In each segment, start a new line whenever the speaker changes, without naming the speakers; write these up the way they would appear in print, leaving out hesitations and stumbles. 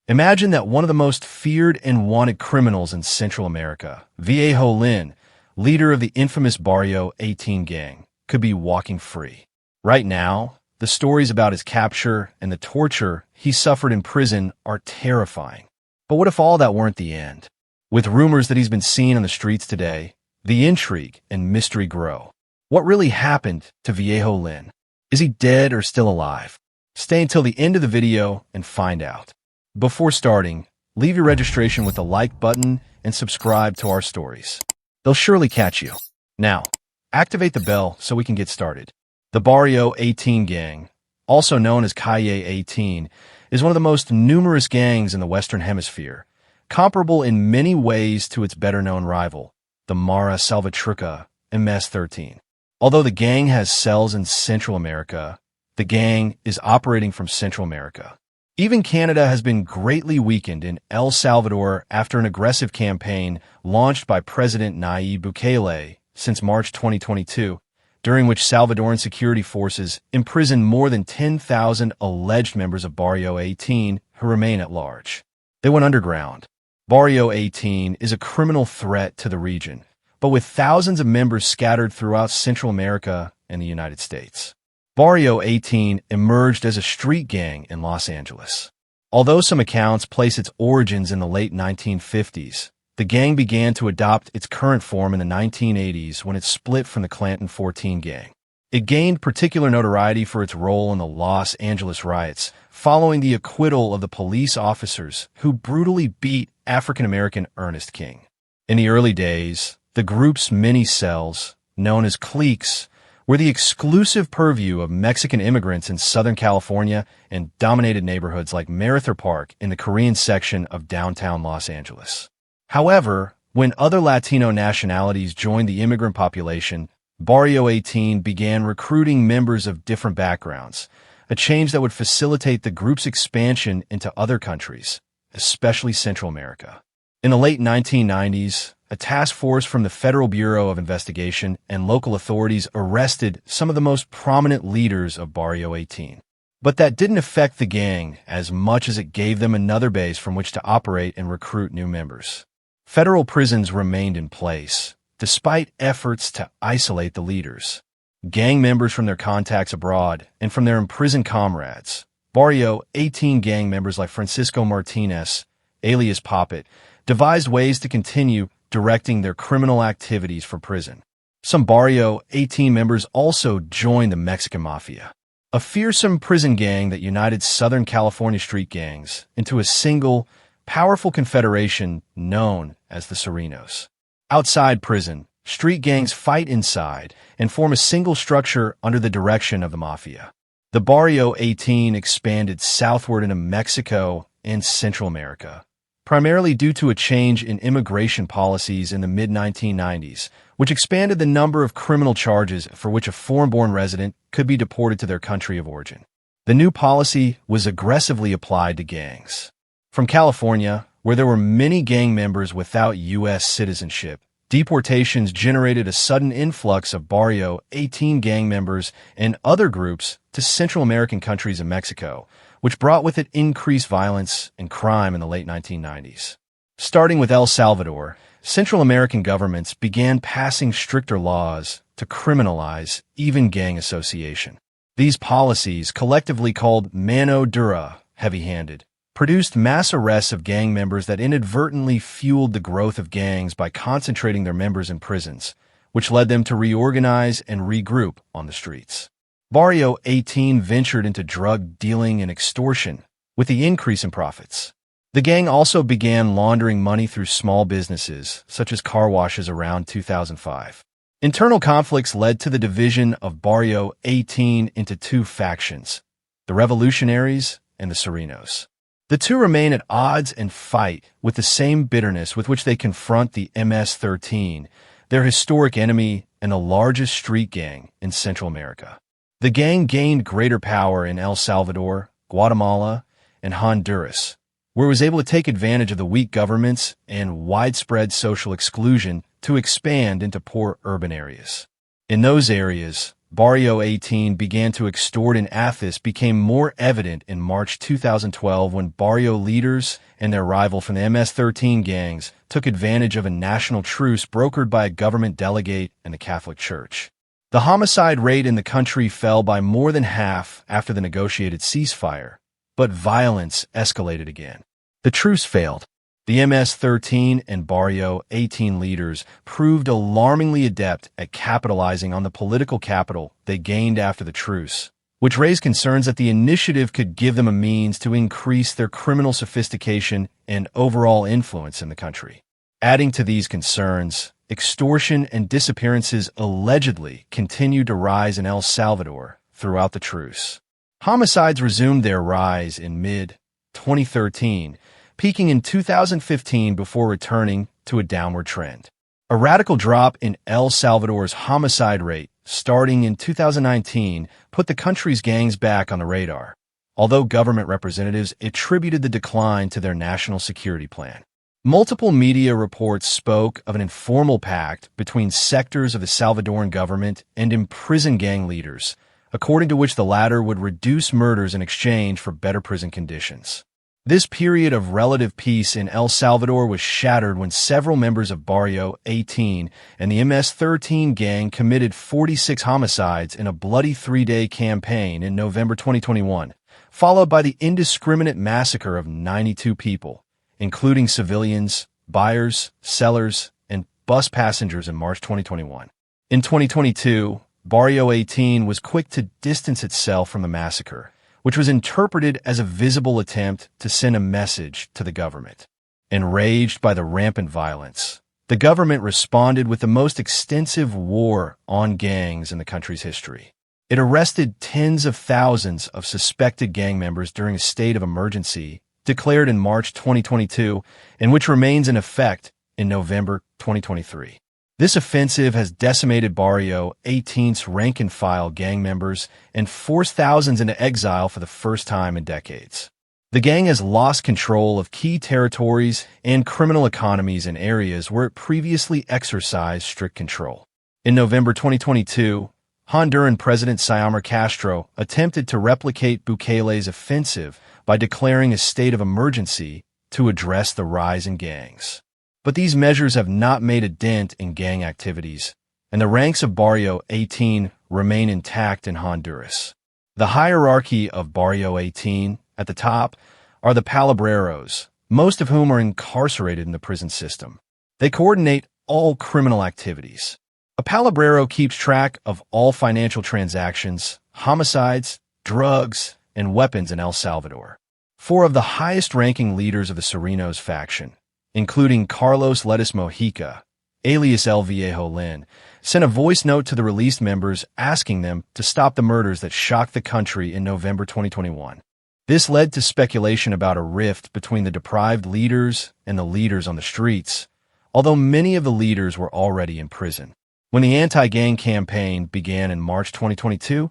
Imagine that one of the most feared and wanted criminals in Central America, Viejo Lin, leader of the infamous Barrio 18 gang, could be walking free. Right now, the stories about his capture and the torture he suffered in prison are terrifying. But what if all that weren't the end? With rumors that he's been seen on the streets today, the intrigue and mystery grow. What really happened to Viejo Lin? Is he dead or still alive? Stay until the end of the video and find out. Before starting, leave your registration with the like button and subscribe to our stories. They'll surely catch you. Now, activate the bell so we can get started. The Barrio 18 gang, also known as Calle 18, is one of the most numerous gangs in the Western Hemisphere, comparable in many ways to its better-known rival, the Mara Salvatrucha MS-13. Although the gang has cells in Central America, the gang is operating from Central America. Even Canada has been greatly weakened in El Salvador after an aggressive campaign launched by President Nayib Bukele since March 2022, during which Salvadoran security forces imprisoned more than 10,000 alleged members of Barrio 18 who remain at large. They went underground. Barrio 18 is a criminal threat to the region, but with thousands of members scattered throughout Central America and the United States. Barrio 18 emerged as a street gang in Los Angeles. Although some accounts place its origins in the late 1950s, the gang began to adopt its current form in the 1980s when it split from the Clanton 14 gang. It gained particular notoriety for its role in the Los Angeles riots, following the acquittal of the police officers who brutally beat African-American Ernest King. In the early days, the group's many cells, known as cliques, were the exclusive purview of Mexican immigrants in Southern California and dominated neighborhoods like MacArthur Park in the Korean section of downtown Los Angeles. However, when other Latino nationalities joined the immigrant population, Barrio 18 began recruiting members of different backgrounds, a change that would facilitate the group's expansion into other countries, especially Central America. In the late 1990s, a task force from the Federal Bureau of Investigation and local authorities arrested some of the most prominent leaders of Barrio 18. But that didn't affect the gang as much as it gave them another base from which to operate and recruit new members. Federal prisons remained in place, despite efforts to isolate the leaders. Gang members from their contacts abroad and from their imprisoned comrades, Barrio 18 gang members like Francisco Martinez, alias Poppet, devised ways to continue directing their criminal activities from prison. Some Barrio 18 members also joined the Mexican Mafia, a fearsome prison gang that united Southern California street gangs into a single, powerful confederation known as the Serenos. Outside prison, street gangs fight inside and form a single structure under the direction of the Mafia. The Barrio 18 expanded southward into Mexico and Central America, primarily due to a change in immigration policies in the mid-1990s, which expanded the number of criminal charges for which a foreign-born resident could be deported to their country of origin. The new policy was aggressively applied to gangs. From California, where there were many gang members without U.S. citizenship, deportations generated a sudden influx of Barrio 18 gang members and other groups to Central American countries and Mexico, which brought with it increased violence and crime in the late 1990s. Starting with El Salvador, Central American governments began passing stricter laws to criminalize even gang association. These policies, collectively called mano dura, heavy-handed, produced mass arrests of gang members that inadvertently fueled the growth of gangs by concentrating their members in prisons, which led them to reorganize and regroup on the streets. Barrio 18 ventured into drug dealing and extortion with the increase in profits. The gang also began laundering money through small businesses, such as car washes around 2005. Internal conflicts led to the division of Barrio 18 into two factions, the Revolutionaries and the Serenos. The two remain at odds and fight with the same bitterness with which they confront the MS-13, their historic enemy and the largest street gang in Central America. The gang gained greater power in El Salvador, Guatemala, and Honduras, where it was able to take advantage of the weak governments and widespread social exclusion to expand into poor urban areas. In those areas, Barrio 18 began to extort in Athos became more evident in March 2012 when Barrio leaders and their rival from the MS-13 gangs took advantage of a national truce brokered by a government delegate and the Catholic Church. The homicide rate in the country fell by more than half after the negotiated ceasefire, but violence escalated again. The truce failed. The MS-13 and Barrio 18 leaders proved alarmingly adept at capitalizing on the political capital they gained after the truce, which raised concerns that the initiative could give them a means to increase their criminal sophistication and overall influence in the country. Adding to these concerns, extortion and disappearances allegedly continued to rise in El Salvador throughout the truce. Homicides resumed their rise in mid-2013, peaking in 2015 before returning to a downward trend. A radical drop in El Salvador's homicide rate starting in 2019 put the country's gangs back on the radar, although government representatives attributed the decline to their national security plan. Multiple media reports spoke of an informal pact between sectors of the Salvadoran government and imprisoned gang leaders, according to which the latter would reduce murders in exchange for better prison conditions. This period of relative peace in El Salvador was shattered when several members of Barrio 18 and the MS-13 gang committed 46 homicides in a bloody three-day campaign in November 2021, followed by the indiscriminate massacre of 92 people, including civilians, buyers, sellers, and bus passengers in March 2021. In 2022, Barrio 18 was quick to distance itself from the massacre, which was interpreted as a visible attempt to send a message to the government. Enraged by the rampant violence, the government responded with the most extensive war on gangs in the country's history. It arrested tens of thousands of suspected gang members during a state of emergency declared in March 2022 and which remains in effect in November 2023. This offensive has decimated Barrio 18's rank-and-file gang members and forced thousands into exile for the first time in decades. The gang has lost control of key territories and criminal economies in areas where it previously exercised strict control. In November 2022, Honduran President Xiomara Castro attempted to replicate Bukele's offensive by declaring a state of emergency to address the rise in gangs. But these measures have not made a dent in gang activities, and the ranks of Barrio 18 remain intact in Honduras. The hierarchy of Barrio 18, at the top, are the palabreros, most of whom are incarcerated in the prison system. They coordinate all criminal activities. A palabrero keeps track of all financial transactions, homicides, drugs, and weapons in El Salvador. Four of the highest-ranking leaders of the Serenos faction, including Carlos Lechuga Mojica, alias El Viejo Lin, sent a voice note to the released members asking them to stop the murders that shocked the country in November 2021. This led to speculation about a rift between the deprived leaders and the leaders on the streets, although many of the leaders were already in prison. When the anti-gang campaign began in March 2022,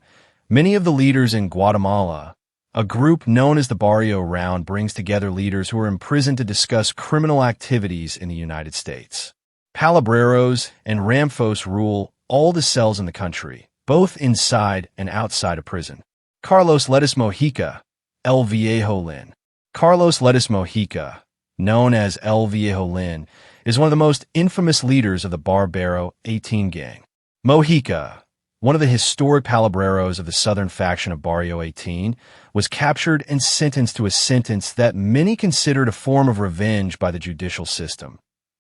many of the leaders in Guatemala, a group known as the Barrio Round, brings together leaders who are imprisoned to discuss criminal activities in the United States. Palabreros and Ramfos rule all the cells in the country, both inside and outside of prison. Carlos Lechuga Mojica, El Viejo Lin. Carlos Lechuga Mojica, known as El Viejo Lin, is one of the most infamous leaders of the Barrio 18 gang. Mojica, one of the historic palabreros of the southern faction of Barrio 18, was captured and sentenced to a sentence that many considered a form of revenge by the judicial system: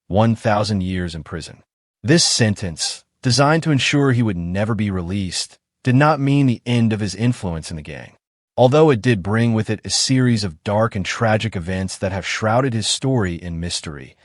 1,000 years in prison. This sentence, designed to ensure he would never be released, did not mean the end of his influence in the gang, although it did bring with it a series of dark and tragic events that have shrouded his story in mystery.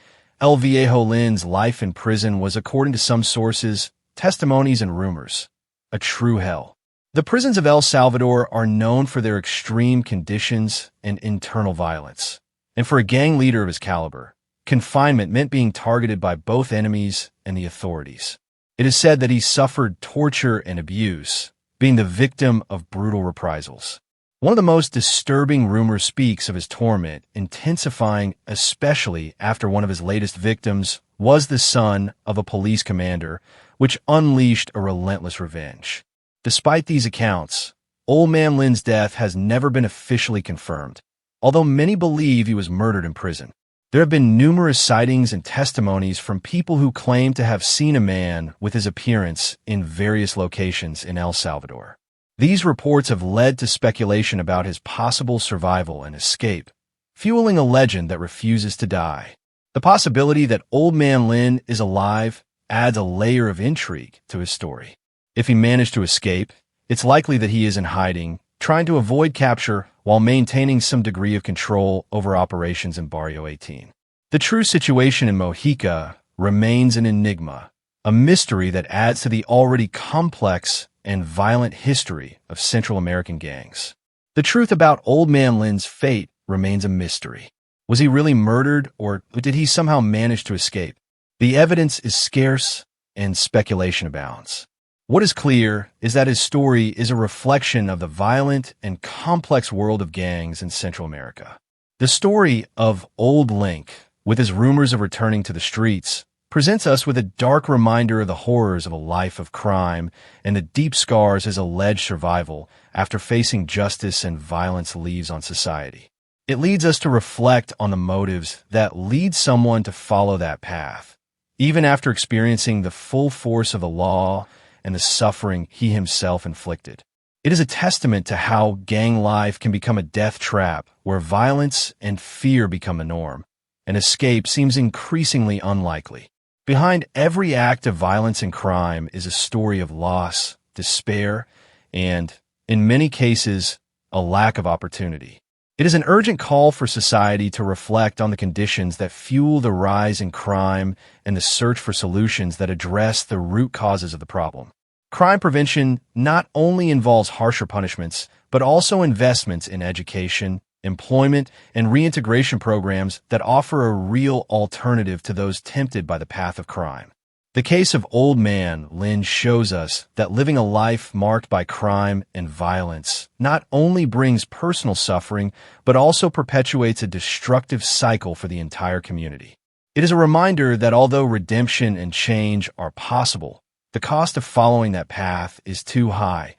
El Viejo Lin's life in prison was, according to some sources, testimonies, and rumors, a true hell. The prisons of El Salvador are known for their extreme conditions and internal violence, and for a gang leader of his caliber, confinement meant being targeted by both enemies and the authorities. It is said that he suffered torture and abuse, being the victim of brutal reprisals. One of the most disturbing rumors speaks of his torment intensifying, especially after one of his latest victims was the son of a police commander, which unleashed a relentless revenge. Despite these accounts, Old Man Lin's death has never been officially confirmed, although many believe he was murdered in prison. There have been numerous sightings and testimonies from people who claim to have seen a man with his appearance in various locations in El Salvador. These reports have led to speculation about his possible survival and escape, fueling a legend that refuses to die. The possibility that Old Man Lin is alive adds a layer of intrigue to his story. If he managed to escape, it's likely that he is in hiding, trying to avoid capture while maintaining some degree of control over operations in Barrio 18. The true situation in Mojica remains an enigma, a mystery that adds to the already complex and violent history of Central American gangs. The truth about Old Man Lin's fate remains a mystery. Was he really murdered, or did he somehow manage to escape? The evidence is scarce and speculation abounds. What is clear is that his story is a reflection of the violent and complex world of gangs in Central America. The story of Old Link, with his rumors of returning to the streets, presents us with a dark reminder of the horrors of a life of crime and the deep scars his alleged survival after facing justice and violence leaves on society. It leads us to reflect on the motives that lead someone to follow that path, even after experiencing the full force of the law and the suffering he himself inflicted. It is a testament to how gang life can become a death trap where violence and fear become the norm, and escape seems increasingly unlikely. Behind every act of violence and crime is a story of loss, despair, and, in many cases, a lack of opportunity. It is an urgent call for society to reflect on the conditions that fuel the rise in crime and the search for solutions that address the root causes of the problem. Crime prevention not only involves harsher punishments, but also investments in education, employment, and reintegration programs that offer a real alternative to those tempted by the path of crime. The case of Old Man Lin shows us that living a life marked by crime and violence not only brings personal suffering, but also perpetuates a destructive cycle for the entire community. It is a reminder that although redemption and change are possible, the cost of following that path is too high,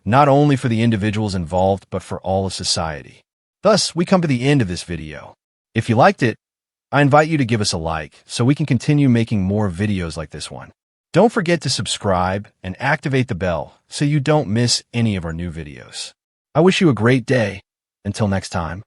not only for the individuals involved, but for all of society. Thus, we come to the end of this video. If you liked it, I invite you to give us a like so we can continue making more videos like this one. Don't forget to subscribe and activate the bell so you don't miss any of our new videos. I wish you a great day. Until next time.